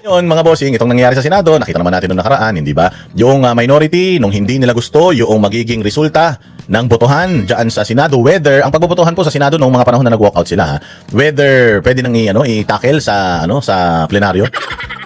Ngayon, mga bossing, itong nangyayari sa Senado, nakita naman natin noong nakaraan, hindi ba? Yung minority, nung hindi nila gusto, yung magiging resulta ng botohan dyan sa Senado, whether, ang pagbobotohan po sa Senado noong mga panahon na nag-walkout sila, whether pwede nang i-tackle sa, sa plenaryo,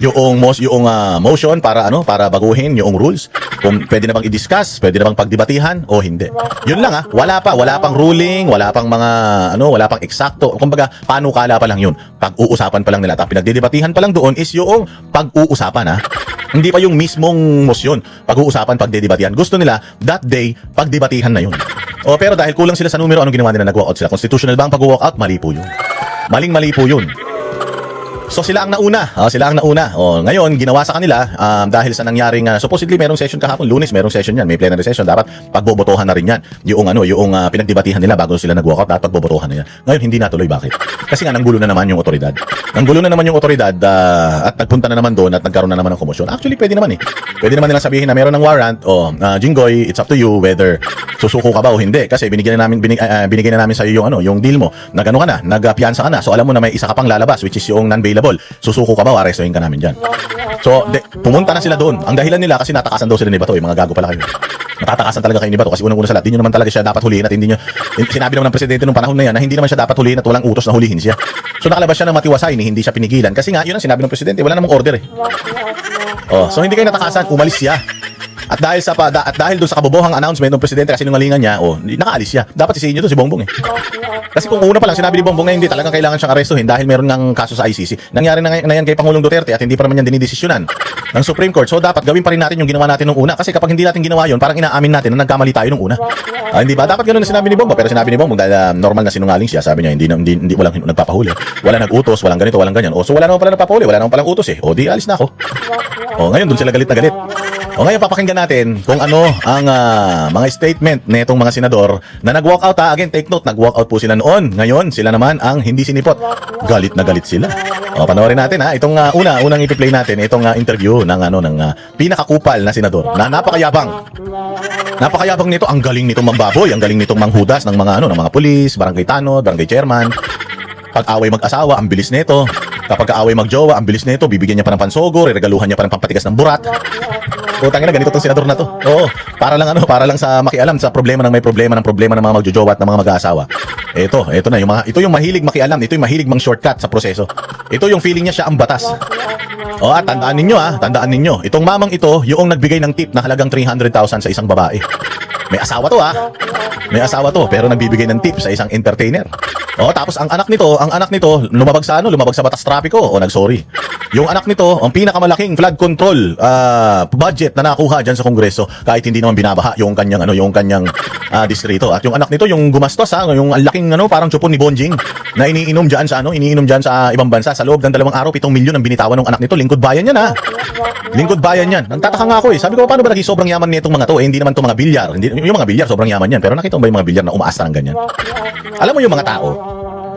yung motion para para baguhin yung rules, kung pwede na bang i-discuss, pwede na bang pagdebatihan o hindi. Yun lang wala pang ruling, wala pang mga wala pang eksakto, kumbaga panukala pa lang yun. Pag-uusapan pa lang nila, at pinagdedebatihan pa lang doon is yung pag-uusapan hindi pa yung mismong motion, pag-uusapan, pagdedebatihan. Gusto nila that day pagdebatihan na yun. Pero dahil kulang sila sa numero, anong ginawa nila? Nag-walkout sila. Constitutional ba ang pag-walkout? Mali po yun. Maling-mali po yun. So sila ang nauna. Ngayon ginawa sa kanila dahil sa nangyaring supposedly merong session kahapon, Lunes merong session yan, may plenary session, dapat pagbobotohan na rin yan. Yung pinagdebatihan nila bago sila nag-walkout, dapat pagbobotohan na yan. Ngayon hindi natuloy, bakit? Kasi nga nanggulo na naman yung otoridad. At nagpunta na naman doon at nagkaroon na naman ng komosyon. Actually pwede naman Pwede naman nilang sabihin na meron ng warrant Jinggoy, it's up to you whether susuko ka ba o hindi, kasi binigay na namin sa iyo yung deal mo. Nag-ano ka na, nagpiyansa ka na. So alam mo na may isa ka pang lalabas, which is yung non-bailable. Susuko ka ba o arestuhin ka namin dyan? So, pumunta na sila doon. Ang dahilan nila kasi natakasan daw sila ni Bato. Mga gago pala kayo. Natatakasan talaga kayo ni Bato kasi unang-una sa lahat, hindi nyo naman talaga siya dapat hulihin at hindi nyo, sinabi naman ng presidente nung panahon na yan na hindi naman siya dapat hulihin at walang utos na hulihin siya. So, nakalabas siya ng matiwasay, hindi siya pinigilan. Kasi nga, yun ang sinabi ng presidente, wala namang order so hindi kayo natakasan, umalis siya. At dahil doon sa kabobohang announcement ng presidente kasi nungalingan niya, nakaalis siya. Dapat isihin niyo to si Bongbong Kasi kung una pa lang sinabi ni Bongbong na hindi talagang kailangan siyang arestuhin dahil meron ng kaso sa ICC. Nangyari na yan kay Pangulong Duterte at hindi pa naman yan dinidesisyonan ng Supreme Court. So dapat gawin pa rin natin yung ginawa natin nung una, kasi kapag hindi natin ginawa yun, parang inaamin natin na nagkamali tayo nung una. Hindi ba? Dapat ganoon na sinabi ni Bongbong, pero sinabi ni Bongbong dahil normal na sinungaling siya, sabi niya hindi walang nagpapahuli. Wala nag-utos, walang ganito, walang ganyan. So wala naman pala nagpapahuli, wala naman palang utos di alis na ako. Ngayon doon sila galit na galit. Ngayon papakinggan natin kung ano ang mga statement nitong mga senador na nag-walkout. Again, take note, nag-walkout po sila noon. Ngayon, sila naman ang hindi sinipot. Galit na galit sila. Panoorin natin itong unang i-play natin, itong interview ng pinakakupal na senador na napakayabang. Napakayabang nito, ang galing nitong mambaboy, ang galing nitong manghudas ng mga ng mga pulis, barangay tanod, barangay chairman. Pag-away mag-asawa, ang bilis nito. Kapag kaaway mag-jowa, ang bilis nito, bibigyan niya pa ng pansogo, regaluhan niya pa ng pampatigas ng burat. Putang ina, ganito tong senador na to. Para lang sa makialam sa problema ng mga magjojowa at ng mga mag-aasawa. Ito yung mahilig makialam, ito yung mahilig mang-shortcut sa proseso. Ito yung feeling niya siya ang batas. At tandaan ninyo, itong mamang ito, yung nagbigay ng tip na halagang 300,000 sa isang babae. May asawa to, pero nagbibigay ng tip sa isang entertainer. Tapos ang anak nito lumabag sa batas trapiko nagsorry. Yung anak nito, ang pinakamalaking flood control budget na nakuha diyan sa Kongreso kahit hindi naman binabaha yung kanyang distrito. At yung anak nito yung gumastos yung laking parang chupon ni Bonjing na iniinom diyan sa ibang bansa sa loob ng 2 araw, 7 milyon ang binitawan ng anak nito. Lingkod bayan yan Lingkod bayan yan. Nagtataka nga ako sabi ko, paano ba naging sobrang yaman nitong mga to? Hindi naman to mga bilyar. Yung mga bilyar sobrang yaman yan, pero nakita mo ba yung mga bilyar na umaasta ng ganyan? Alam mo yung mga tao,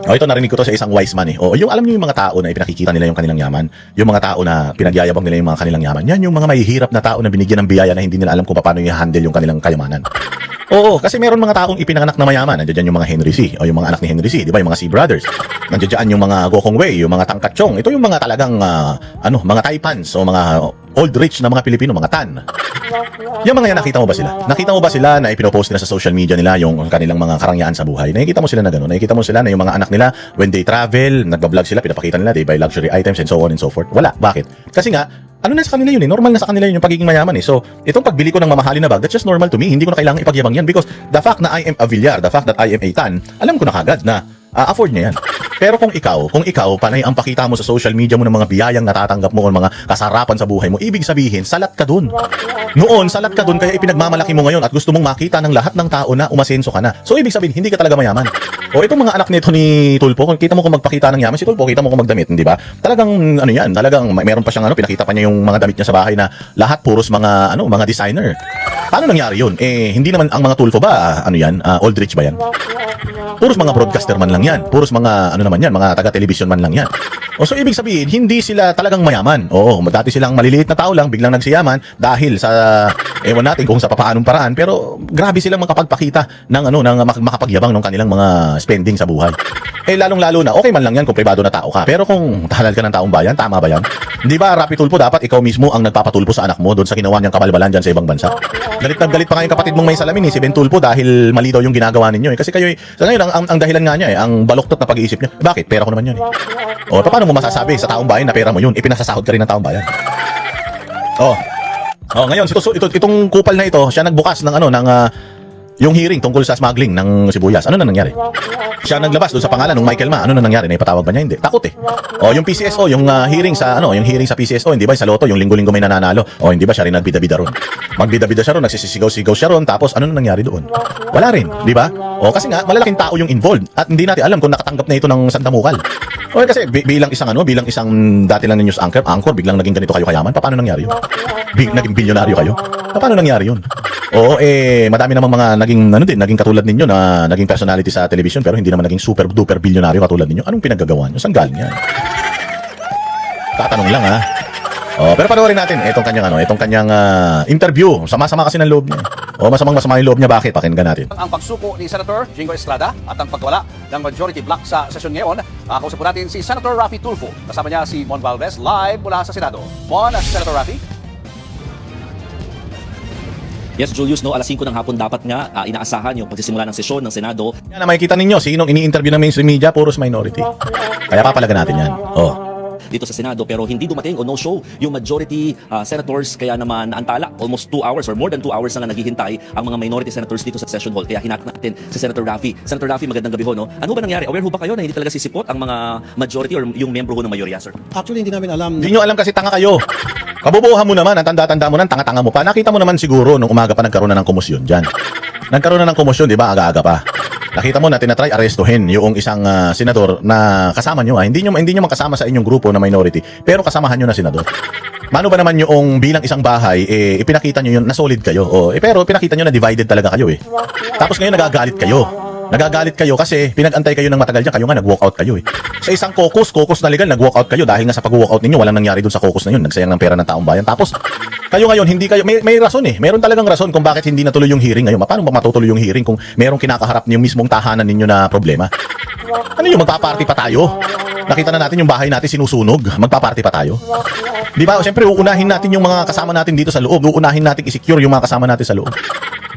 ito narinig ko to sa isang wise man alam niyo yung mga tao na ipinakikita nila yung kanilang yaman, yung mga tao na pinagyayabang nila yung mga kanilang yaman, yan yung mga mahihirap na tao na binigyan ng biyaya na hindi nila alam kung paano i-handle yung kanilang kayamanan. Kasi meron mga taong ipinanganak na mayaman. Nandiyan yung mga Henry C. Yung mga anak ni Henry C. Di ba? Yung mga C brothers. Nandiyan yung mga Gokong Wei, yung mga Tangkatchong. Ito yung mga talagang, mga Taipans o mga old rich na mga Pilipino, mga Tan. Yung mga yan, nakita mo ba sila? Nakita mo ba sila na ipinopost nila sa social media nila yung kanilang mga karangyaan sa buhay? Nakikita mo sila na gano'n? Nakikita mo sila na yung mga anak nila, when they travel, nagbablog sila, pinapakita nila, they buy luxury items and so on and so forth. Wala. Bakit? Kasi nga, na sa kanila yun normal na sa kanila yun yung pagiging mayaman So, itong pagbili ko ng mamahalin na bag, that's just normal to me. Hindi ko na kailangan ipagyabang yan because the fact na I am a Villar, the fact that I am a Tan, alam ko na kagad na afford niya yan. Pero kung ikaw, panay ang pakita mo sa social media mo ng mga biyayang natatanggap mo o mga kasarapan sa buhay mo, ibig sabihin, salat ka dun. Noon, salat ka dun, kaya ipinagmamalaki mo ngayon at gusto mong makita ng lahat ng tao na umasenso ka na. So, ibig sabihin, hindi ka talaga mayaman. Itong mga anak nito ni Tulfo, kung kita mo kung magpakita ng yaman, si Tulfo, kita mo kung magdamit, di ba? Talagang, talagang meron pa siyang pinakita pa niya yung mga damit niya sa bahay na lahat puros mga, mga designer. Paano nangyari yun? Hindi naman ang mga Tulfo ba, old rich ba yan? Puros mga broadcaster man lang yan. Puros mga, mga taga-television man lang yan. O so ibig sabihin, hindi sila talagang mayaman. Oo, dati silang maliliit na tao lang, biglang nagsiyaman dahil sa ewan natin kung sa papaanong paraan, pero grabe silang makapagpakita ng makapagyabang ng kanilang mga spending sa buhay. Eh lalong-lalo na, okay man lang yan kung pribado na tao ka. Pero kung halal ka ng taong bayan, tama ba yan? Di ba, Rapi Tulfo, dapat ikaw mismo ang nagpapatulpo sa anak mo doon sa ginawa niyang kabalbalan dyan sa ibang bansa. Galit na galit pa nga yung kapatid mong may salamin si Ben Tulfo dahil mali daw yung ginagawa ninyo. Kasi kayo, sa ngayon, ang dahilan nga niya ang baluktot na pag-iisip niya. Bakit? Pera ko naman yun O, paano mo masasabi sa taong bayan na pera mo yun? Ipinasasahod ka rin ng taong bayan. Ngayon, itong kupal na ito, siya nagbukas ng yung hearing tungkol sa smuggling ng sibuyas. Ano na nangyari? Siya naglabas doon sa pangalan ng Michael Ma. Ano na nangyari? Naipatawag ba niya? Hindi. Takot eh. Yung PCSO, yung hearing sa PCSO, hindi ba sa loto, yung linggo-linggo may nananalo. Hindi ba siya rin nagbida-bida ron? Magbida-bida siya ron, nagsisigaw-sigaw siya ron, tapos ano na nangyari doon? Wala rin, di ba? Kasi nga malalaking tao yung involved at hindi natin alam kung nakatanggap na ito ng sandamukal. Kasi bilang isang dati lang na news anchor, biglang naging ganito kayo kayaman. Paano nangyari yun? Naging bilyonaryo kayo? Paano nangyari yun? Madami namang mga naging katulad ninyo na naging personality sa television pero hindi naman naging super duper bilyonaryo katulad ninyo. Anong pinaggagawa nyo? Saan galing yan? Tatanong lang ha. Pero panoorin natin itong kanyang interview. Sama-sama kasi ng loob niya. Masamang-masama yung loob niya. Bakit? Pakinggan natin. Ang pagsuko ni Senator Jingoy Estrada at ang pagwala ng majority block sa sesyon ngayon. Kausap po natin si Senator Rafi Tulfo. Kasama niya si Mon Valdez live mula sa Senado. Mon, Senator Rafi. Yes, Julius, alas 5 ng hapon dapat nga inaasahan yung pagsisimula ng sesyon ng Senado. Yan na makikita ninyo, sinong ini-interview ng mainstream media, puros minority. Kaya papalaga natin yan. Dito sa Senado, pero hindi dumating o no-show yung majority senators, kaya naman naantala almost 2 hours or more than 2 hours na nga naghihintay ang mga minority senators dito sa session hall. Kaya hinatid natin si Senator Rafi. Senator Rafi, magandang gabi ho, no? Ano ba nangyari? Aware ho ba kayo na hindi talaga sisipot ang mga majority or yung membro ho ng mayorya, sir? Actually, hindi namin alam. Hindi nyo alam kasi tanga kayo. Kabubuhan mo naman, ang tanda-tanda mo nan, tanga-tanga mo pa. Nakita mo naman siguro nung umaga pa nagkaroon na ng komosyon dyan. Nagkaroon na ng komosyon, di ba? Aga-aga pa. Nakita mo na tinatry arestuhin yung isang senador na kasama nyo. Hindi nyo man kasama sa inyong grupo na minority, pero kasamahan nyo na senador. Mano ba naman yung bilang isang bahay, ipinakita nyo yun na solid kayo. Pero pinakita nyo na divided talaga kayo eh. Tapos ngayon nagagalit kayo. Nagagalit kayo kasi pinag-antay kayo ng matagal dyan. Kayo nga nag-walkout kayo eh. Sa isang caucus na legal, nag-walkout kayo dahil nga sa pag-walkout ninyo, walang nangyari dun sa caucus na yun. Nagsayang ng pera ng taong bayan. Tapos, kayo ngayon, hindi kayo, may rason eh. Meron talagang rason kung bakit hindi natuloy yung hearing ngayon. Paano ba matutuloy yung hearing kung merong kinakaharap niyo mismong tahanan ninyo na problema? Ano yung magpaparty pa tayo? Nakita na natin yung bahay natin sinusunog. Magpaparty pa tayo? Di ba? Siyempre, uunahin natin yung mga kasama natin dito sa loob. Uunahin natin i-secure yung mga kasama natin sa loob.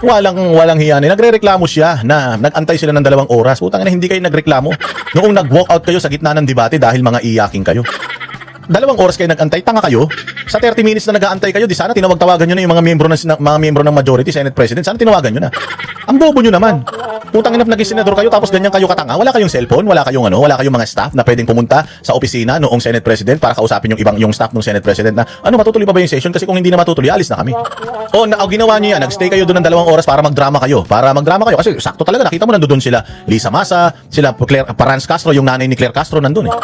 Walang hiyan eh. Nagrereklamo siya na nag-antay sila ng 2 oras. Putang ina, hindi kayo nagreklamo. Noong nag-walk out kayo sa gitna ng debate dahil mga iyaking kayo. 2 oras kayo nag-antay, tanga kayo. Sa 30 minutes na nag-aantay kayo, di sana tinawag-tawagan nyo na yung mga miyembro ng majority, Senate President. Sana tinawagan nyo na. Ang bobo nyo naman. Putang ina, naging senador kayo tapos ganyan kayo katanga. Wala kayong cellphone, wala kayong mga staff na pwedeng pumunta sa opisina noong Senate President para kausapin yung staff ng Senate President na matutuloy pa ba yung session kasi kung hindi na matutuloy, alis na kami. Ginawa niyo yan, nagstay kayo doon ng 2 oras para magdrama kayo. Kasi sakto talaga, nakita mo nandoon sila Lisa Masa, sila Parans Castro, yung nanay ni Claire Castro nandoon eh.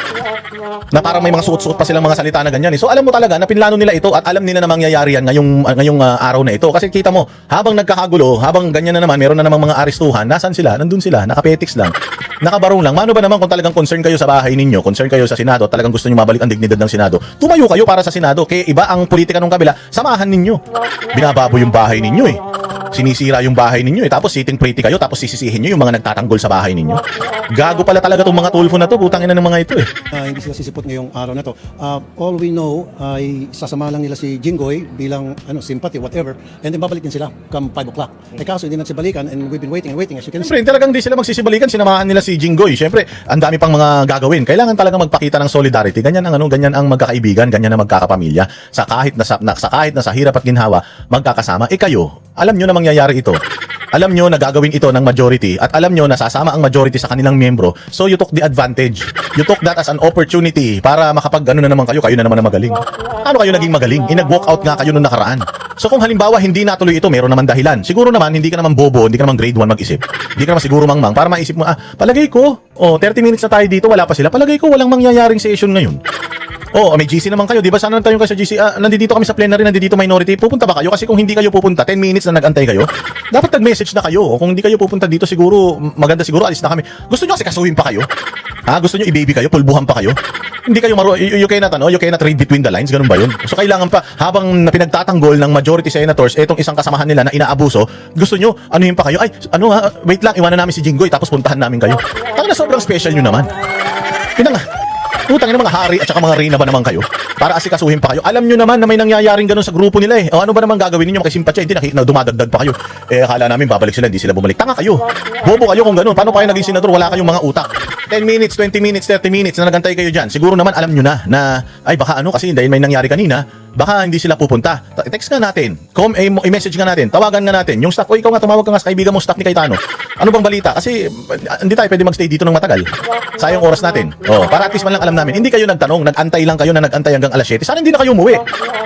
Na parang may mga suot-suot pa silang mga salita na ganyan eh. So alam mo talaga na pinlano nila ito at alam nila na mangyayari yan ngayong araw na ito. Kasi kita mo, habang nagkakagulo, habang ganyan na naman, meron na namang mga arestuhan, nasan sila? Nandun sila, nakapetiks lang. Nakabarong lang. Mano ba naman kung talagang concern kayo sa bahay ninyo, concern kayo sa Senado, talagang gusto niyo mabalik ang dignidad ng Senado, tumayo kayo para sa Senado. Kaya iba ang politika ng kabila, samahan ninyo. Binababo yung bahay ninyo eh. Sinisira yung bahay ninyo eh. Tapos sitting pretty kayo, tapos sisisihin nyo yung mga nagtatanggol sa bahay ninyo. Gago pala talaga tong mga Tulfo na to. Putang ina ng mga ito eh. Hindi sila sisipot ngayong araw na to. All we know ay sasama lang nila si Jingoy bilang sympathy, whatever. And then babalik din sila come 5 o'clock. Kaso hindi nagsibalikan and we've been waiting as you can see. Siyempre, talagang di sila magsisibalikan. Sinamahan nila si Jingoy. Siyempre, ang dami pang mga gagawin. Kailangan talaga magpakita ng solidarity. Ganyan ang magkakaibigan, ganyan ang magkakapamilya. Sa kahit na sa hirap at ginhawa, magkakasama. Kayo, alam nyo na mangyayari ito. Alam nyo na gagawin ito ng majority at alam nyo na sasama ang majority sa kanilang miyembro. So you took the advantage. You took that as an opportunity para makapag na naman kayo na naman na magaling. Ano kayo naging magaling? Nag-walk out nga kayo nung nakaraan. So kung halimbawa hindi natuloy ito, meron naman dahilan. Siguro naman hindi ka naman bobo, hindi ka naman grade 1 mag-isip. Hindi ka naman siguro mangmang para maisip mo, palagay ko, 30 minutes na tayo dito, wala pa sila. Palagay ko walang mangyayaring session ngayon. May GC naman kayo, di ba? Sana tayo kayo sa GC. Nandito kami sa plenary, nandito minority. Pupunta ba kayo? Kasi kung hindi kayo pupunta, 10 minutes na nag-antay kayo, dapat nag-message na kayo. Kung hindi kayo pupunta dito, siguro, maganda siguro, alis na kami. Gusto nyo kasi kasuhin pa kayo? Ha, gusto nyo i-baby kayo, pulbuhan pa kayo? Hindi kayo you cannot you cannot read between the lines, ganun ba yun? So kailangan pa habang pinagtatanggol ng majority senators etong isang kasamahan nila na inaabuso, gusto nyo anuhin pa kayo? Ay, ano ha, wait lang, iwanan namin si Jinggoy tapos puntahan namin kayo. Tangina, sobrang special nyo naman. Utangin ng mga hari at saka mga reyna ba naman kayo? Para asikasuhin pa kayo. Alam nyo naman na may nangyayaring ganun sa grupo nila eh. O ano ba naman gagawin ninyo makisimpatya? Hindi na dumadagdag pa kayo. Eh akala namin babalik sila, hindi sila bumalik. Tanga kayo. Bobo kayo kung ganun. Paano kayo naging senador? Wala kayong mga utak. 10 minutes, 20 minutes, 30 minutes na nagantay kayo dyan. Siguro naman alam nyo na ay baka ano kasi dahil may nangyari kanina, baka hindi sila pupunta. Text nga natin. I-message nga natin. Tawagan nga natin. Yung staff, o ikaw nga tumawag ka nga sa kaibigan mo staff ni Cayetano. Ano bang balita? Kasi hindi tayo pwede magstay dito ng matagal. Sayang oras natin. Para at least man lang alam namin. Hindi kayo nagtanong, nag-antay lang kayo na nag-antay hanggang alas 7. Sana hindi na kayo umuwi.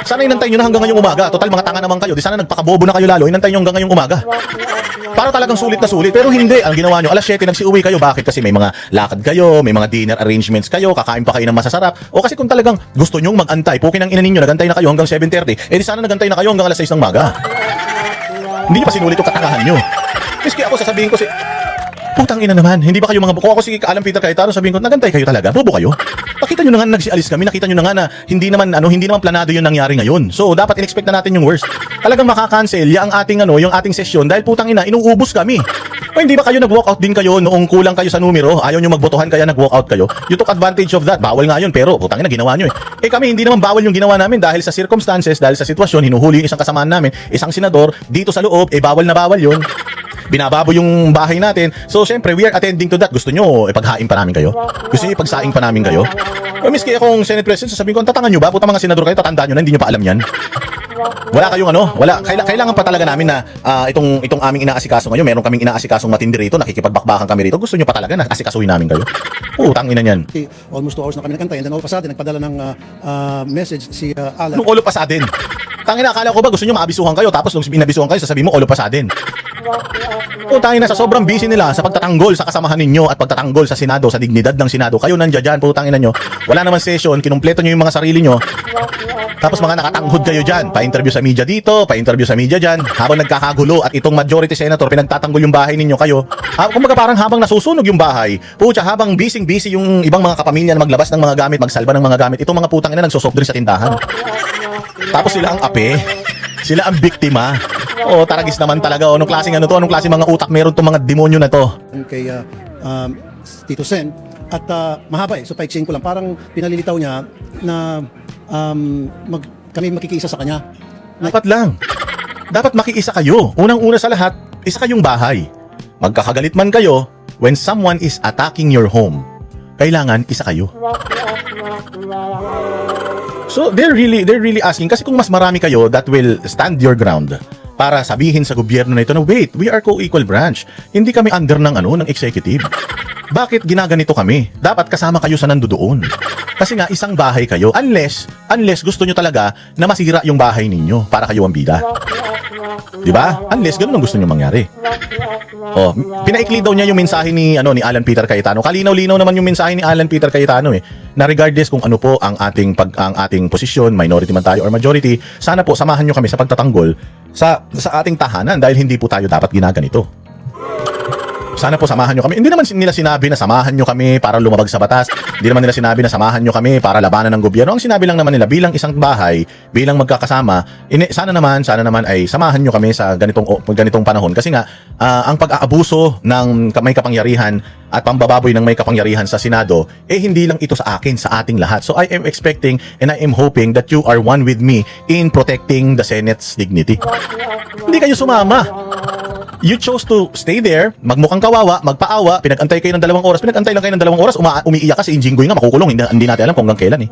Sana inantay nyo na hanggang ngayong umaga. Total mga tanga naman kayo. Di sana nagpakabobo na kayo lalo. Inantay nyo hanggang ngayong umaga. Para talagang sulit na sulit. Pero hindi. Ang ginawa nyo, alas 7 nagsiuwi kayo. Bakit? Kasi may mga lakad kayo, may mga dinner arrangements kayo, kakain pa kayo ng masasarap. O kasi kung talagang gusto nyong mag-antay, pukin ang ina ninyo, nag-antay na kayo hanggang 7:30. Eh di sana nag-antay na kayo hanggang alas 6 ng maga. Hindi nyo pa sinulit yung katangahan nyo. Miski ako sasabihin ko putang ina naman, hindi ba kayo mga kung ako si Alan Peter Cayetano, sabihin ko, nagantay kayo talaga, bobo kayo. Nakita nyo na nga nagsialis kami, nakita nyo na nga na hindi naman planado yung nangyari ngayon. So dapat in-expect na natin yung worst. Talagang makakancel yung ating yung ating sesyon dahil putang ina inuubos kami. O hindi ba kayo nag-walkout din kayo noong kulang kayo sa numero, ayaw nyo magbotohan kaya nag-walkout kayo? You took advantage of that. Bawal nga yun pero putang ina ginawa nyo eh. Eh kami hindi naman bawal yung ginawa namin dahil sa circumstances, dahil sa sitwasyon, hinuhuli yung isang kasamaan namin, isang senador dito sa loob, bawal na bawal yun. Binababo yung bahay natin. So, syempre, we are attending to that. Gusto nyo, ipaghain pa namin kayo? Gusto nyo ipagsaing pa namin kayo? O, miski akong Senate President, sasabihin ko, tatangan nyo ba? Puta mga senador kayo, tatandaan nyo na, hindi nyo pa alam yan. Wala kayong wala. Kailangan pa talaga namin na itong aming inaasikaso ngayon, meron kaming inaasikasong matindi rito, nakikipagbakbakan kami rito. Gusto nyo pa talaga na asikasuhin namin kayo? Putang ina yan. Almost 2 hours na kami nagkantay and then all of a sudden nagpadala ng message si Alan. Nung olo pa sa atin. Tangina, akala ko ba gusto nyo maabisuhan kayo tapos nung binabisuhan kayo, sasabihin mo olo pa sa atin. Putangin na sa sobrang busy nila sa pagtatanggol sa kasamahan ninyo at pagtatanggol sa Senado, sa dignidad ng Senado. Kayo nandiyan dyan, putangin na nyo. Wala naman session, kinumpleto nyo yung mga sarili nyo. Tapos mga nakatanghod kayo dyan, pa-interview sa media dito, pa-interview sa media dyan, habang nagkakagulo at itong majority senator pinagtatanggol yung bahay ninyo kayo. Kumbaga parang habang nasusunog yung bahay, pucha, habang busy yung ibang mga kapamilya na maglabas ng mga gamit, magsalba ng mga gamit, itong mga putang ina nagsosoft drink sa tindahan. Tapos sila ang ape, sila ang biktima. Taragis naman talaga. Anong klaseng anong klaseng mga utak meron tong mga demonyo na to? Kay Tito Sen at mahaba so paiksin ko lang, parang pinalilitaw niya na kami makikiisa sa kanya. Dapat lang. Dapat makiisa kayo. Unang-una sa lahat, isa kayong bahay. Magkakagalit man kayo, when someone is attacking your home, kailangan isa kayo. So they're really asking, kasi kung mas marami kayo, that will stand your ground para sabihin sa gobyerno na ito na wait, we are co-equal branch. Hindi kami under ng executive. Bakit ginaganito kami? Dapat kasama kayo sa nandoon. Kasi nga isang bahay kayo, unless gusto nyo talaga na masira yung bahay ninyo para kayo ang bida. Diba? Unless ganun ang gusto nyo mangyari. Pinaikli daw niya yung mensahe ni Alan Peter Cayetano. Kalinaw-linaw naman yung mensahe ni Alan Peter Cayetano na regardless kung ano po ang ating posisyon, minority man tayo or majority, sana po samahan nyo kami sa pagtatanggol sa ating tahanan dahil hindi po tayo dapat ginaganito. Sana po samahan nyo kami. Hindi naman nila sinabi na samahan nyo kami para lumabag sa batas. Hindi naman nila sinabi na samahan nyo kami para labanan ng gobyerno. Ang sinabi lang naman nila bilang isang bahay, bilang magkakasama, sana naman ay samahan nyo kami sa ganitong panahon. Kasi nga, ang pag-aabuso ng may kapangyarihan at pambababoy ng may kapangyarihan sa Senado, hindi lang ito sa akin, sa ating lahat. So I am expecting and I am hoping that you are one with me in protecting the Senate's dignity. Hindi kayo sumama. You chose to stay there, magmukhang kawawa, magpaawa, pinag-antay kayo ng 2 oras. Pinag-antay lang kayo ng 2 oras, umiiyak kasi si Jinggoy nga makukulong. Hindi natin alam kung hanggang kailan